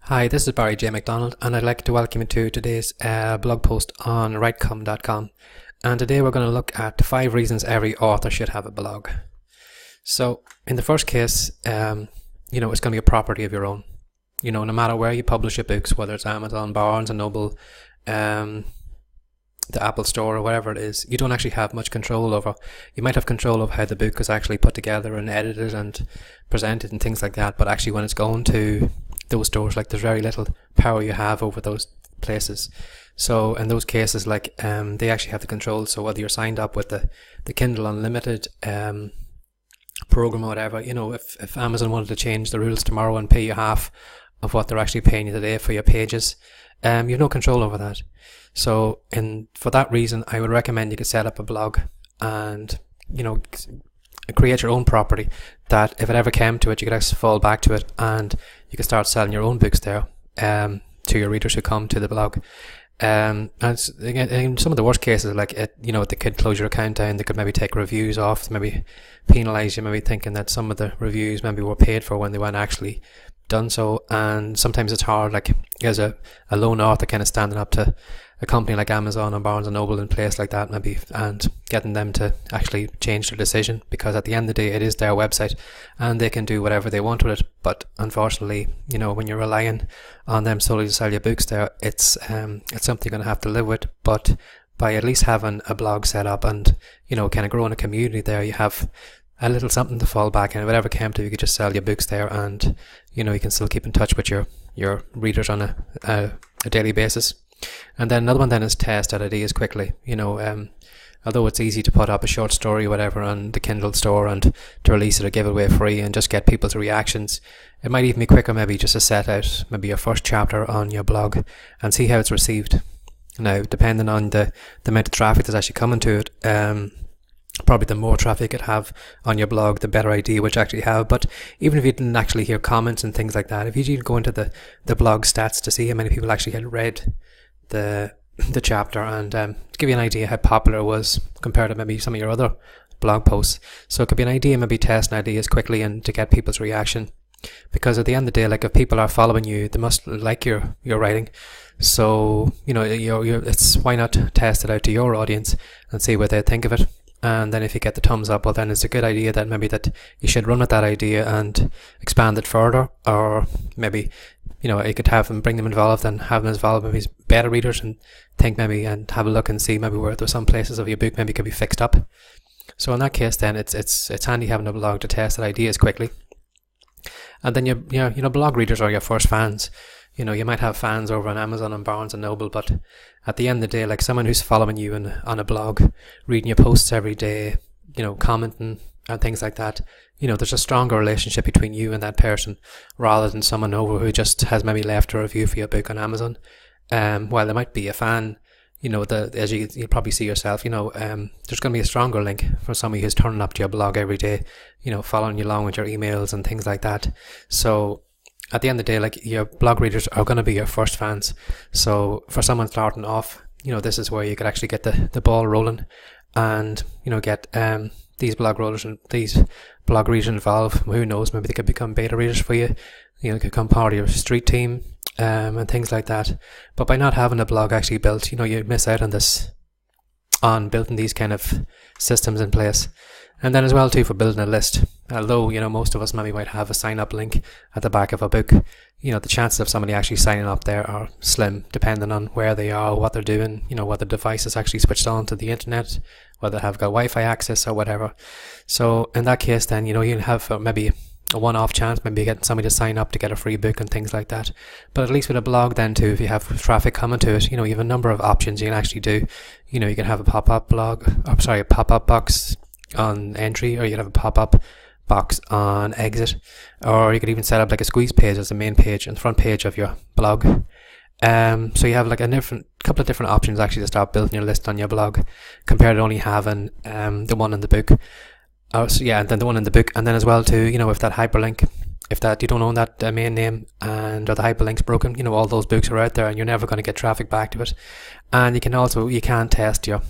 Hi, this is Barry J. McDonald, and I'd like to welcome you to today's blog post on writecom.com. And today we're going to look at 5 reasons every author should have a blog. So, in the first case, it's going to be a property of your own. No matter where you publish your books, whether it's Amazon, Barnes and Noble, the Apple Store, or whatever it is, you don't actually have much control over. You might have control of how the book is actually put together and edited and presented and things like that, but actually when it's going to those stores, there's very little power you have over those places. So in those cases, they actually have the control. So whether you're signed up with the Kindle Unlimited program or whatever, if Amazon wanted to change the rules tomorrow and pay you half of what they're actually paying you today for your pages, you have no control over that. So for that reason, I would recommend you could set up a blog and create your own property that if it ever came to it, you could actually fall back to it and you could start selling your own books there to your readers who come to the blog. And again, in some of the worst cases, they could close your account down, they could maybe take reviews off, maybe penalise you, maybe thinking that some of the reviews maybe were paid for when they weren't actually done so. And sometimes it's hard, as a lone author, kind of standing up to a company like Amazon and Barnes and Noble in place like that maybe, and getting them to actually change their decision, because at the end of the day it is their website and they can do whatever they want with it. But unfortunately, when you're relying on them solely to sell your books there, it's something you're going to have to live with. But by at least having a blog set up and kind of growing a community there, you have a little something to fall back on. If whatever came to, you could just sell your books there, and you can still keep in touch with your readers on a daily basis. And then another one then is test out ideas quickly. Although it's easy to put up a short story or whatever on the Kindle store and to release it or give it away free and just get people's reactions, it might even be quicker maybe just to set out maybe your first chapter on your blog and see how it's received. Now, depending on the amount of traffic that's actually coming to it, probably the more traffic you have on your blog, the better idea which you actually have. But even if you didn't actually hear comments and things like that, if you did go into the blog stats to see how many people actually had read the chapter and to give you an idea how popular it was compared to maybe some of your other blog posts. So it could be an idea maybe testing ideas quickly and to get people's reaction, because at the end of the day, if people are following you, they must like your writing. So it's why not test it out to your audience and see what they think of it. And then if you get the thumbs up, well then it's a good idea that maybe that you should run with that idea and expand it further, or maybe you could have them, bring them involved and have them involved maybe better readers, and think maybe and have a look and see maybe where there's some places of your book maybe could be fixed up. So in that case then it's handy having a blog to test that ideas quickly. And then your blog readers are your first fans. You might have fans over on Amazon and Barnes and Noble, but at the end of the day, someone who's following you on a blog, reading your posts every day, commenting and things like that, there's a stronger relationship between you and that person rather than someone over who just has maybe left a review for your book on Amazon. While there might be a fan, as you'll probably see yourself, there's going to be a stronger link from somebody who's turning up to your blog every day, following you along with your emails and things like that. So at the end of the day, your blog readers are going to be your first fans. So for someone starting off, this is where you could actually get the ball rolling and, get these blog rollers and these blog readers involved. Who knows, maybe they could become beta readers for you. They could become part of your street team and things like that. But by not having a blog actually built, you miss out on building these kind of systems in place. And then as well too, for building a list. Although, most of us maybe might have a sign up link at the back of a book, the chances of somebody actually signing up there are slim, depending on where they are, what they're doing, what the device is actually switched on to the internet, whether they have got Wi-Fi access or whatever. So in that case then, you have maybe a one-off chance, maybe getting somebody to sign up to get a free book and things like that. But at least with a blog then too, if you have traffic coming to it, you have a number of options you can actually do. You can have a pop-up a pop-up box on entry, or you could have a pop-up box on exit, or you could even set up a squeeze page as the main page and the front page of your blog. So you have a couple of different options actually to start building your list on your blog, compared to only having the one in the book. And then the one in the book, and then as well too, with that hyperlink, if that you don't own that domain name and or the hyperlink's broken, all those books are out there and you're never going to get traffic back to it. And you can test your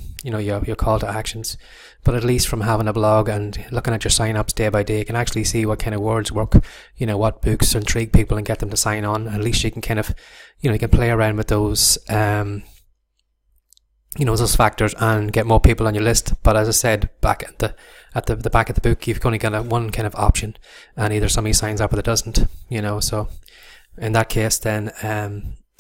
call to actions, but at least from having a blog and looking at your sign-ups day by day, you can actually see what kind of words work, what books intrigue people and get them to sign on. At least you can kind of, you can play around with those, those factors and get more people on your list. But as I said, back at the back of the book, you've only got one kind of option, and either somebody signs up or they doesn't. So in that case, then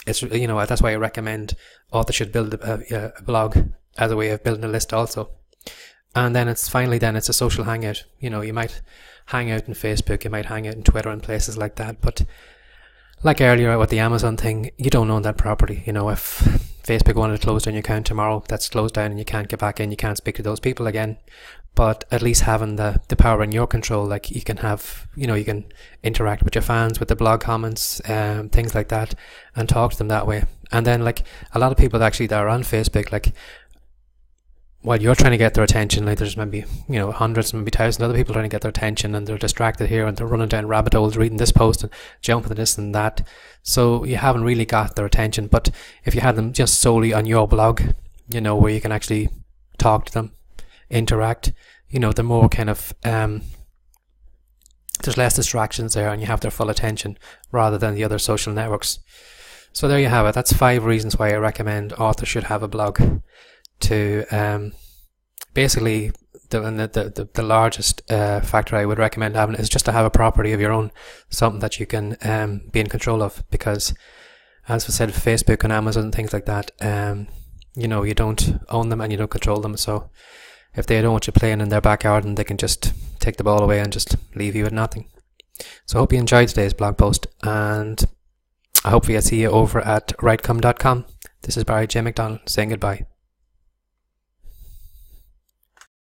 it's that's why I recommend authors should build a blog as a way of building a list also. And then it's a social hangout. You might hang out in Facebook, you might hang out in Twitter and places like that. But like earlier with the Amazon thing, you don't own that property. If Facebook wanted to close down your account tomorrow, that's closed down and you can't get back in, you can't speak to those people again. But at least having the power in your control, like you can have, you can interact with your fans, with the blog comments, things like that, and talk to them that way. And then like a lot of people that are on Facebook, like while you're trying to get their attention, like there's maybe, hundreds, maybe thousands of other people trying to get their attention, and they're distracted here and they're running down rabbit holes, reading this post and jumping to this and that. So you haven't really got their attention. But if you had them just solely on your blog, where you can actually talk to them, interact, they're more kind of, there's less distractions there and you have their full attention rather than the other social networks. So there you have it. That's 5 reasons why I recommend authors should have a blog. To basically the largest factor I would recommend having is just to have a property of your own, something that you can be in control of, because as I said, Facebook and Amazon and things like that, you don't own them and you don't control them. So if they don't want you playing in their backyard, and they can just take the ball away and just leave you with nothing. So I hope you enjoyed today's blog post, and I hope I see you over at writecome.com. This is Barry J. McDonald saying goodbye.